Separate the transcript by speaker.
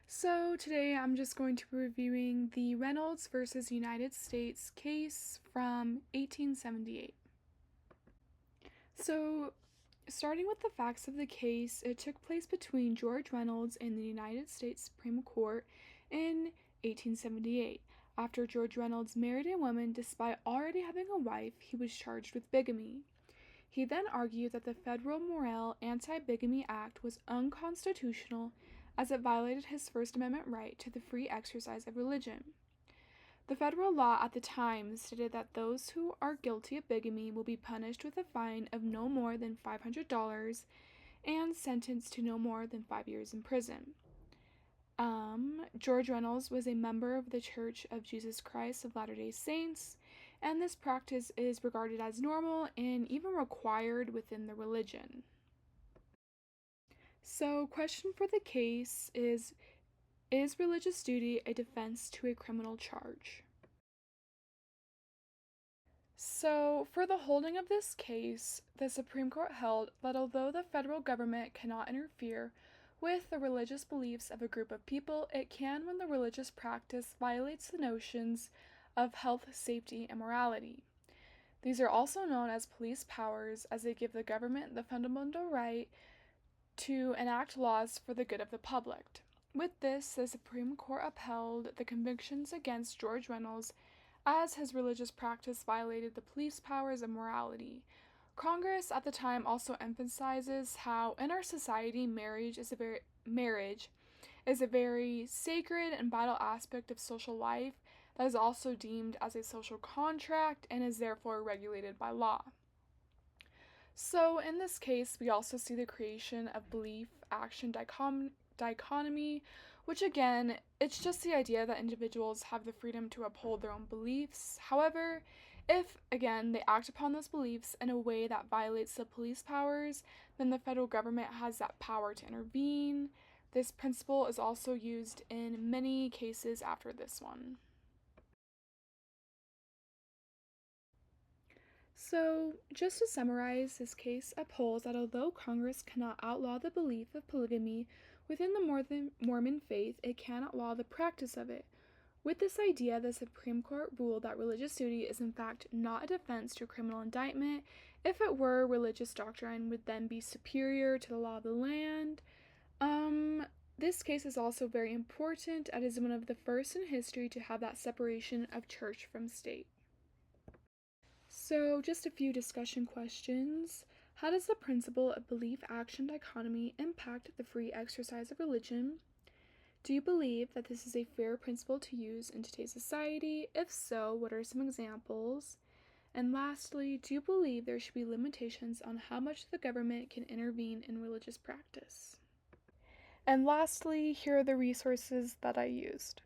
Speaker 1: So today I'm just going to be reviewing the Reynolds versus United States case from 1878. So, starting with the facts of the case, it took place between George Reynolds and the United States Supreme Court in 1878. After George Reynolds married a woman despite already having a wife, he was charged with bigamy. He then argued that the Federal Morrill Anti-Bigamy Act was unconstitutional as it violated his First Amendment right to the free exercise of religion. The federal law at the time stated that those who are guilty of bigamy will be punished with a fine of no more than $500 and sentenced to no more than 5 years in prison. George Reynolds was a member of the Church of Jesus Christ of Latter-day Saints, and this practice is regarded as normal and even required within the religion. So, question for the case is religious duty a defense to a criminal charge? So, for the holding of this case, the Supreme Court held that although the federal government cannot interfere with the religious beliefs of a group of people, it can when the religious practice violates the notions of health, safety, and morality. These are also known as police powers, as they give the government the fundamental right to enact laws for the good of the public. With this, the Supreme Court upheld the convictions against George Reynolds as his religious practice violated the police powers of morality. Congress at the time also emphasizes how in our society marriage is a very sacred and vital aspect of social life that is also deemed as a social contract and is therefore regulated by law. So, in this case, we also see the creation of belief action dichotomy, which again, it's just the idea that individuals have the freedom to uphold their own beliefs. However, if, again, they act upon those beliefs in a way that violates the police powers, then the federal government has that power to intervene. This principle is also used in many cases after this one. So, just to summarize, this case upholds that although Congress cannot outlaw the belief of polygamy within the Mormon faith, it can outlaw the practice of it. With this idea, the Supreme Court ruled that religious duty is in fact not a defense to a criminal indictment. If it were, religious doctrine would then be superior to the law of the land. This case is also very important, as it is one of the first in history to have that separation of church from state. So, just a few discussion questions. How does the principle of belief action dichotomy impact the free exercise of religion? Do you believe that this is a fair principle to use in today's society? If so, what are some examples? And lastly, do you believe there should be limitations on how much the government can intervene in religious practice? And lastly, here are the resources that I used.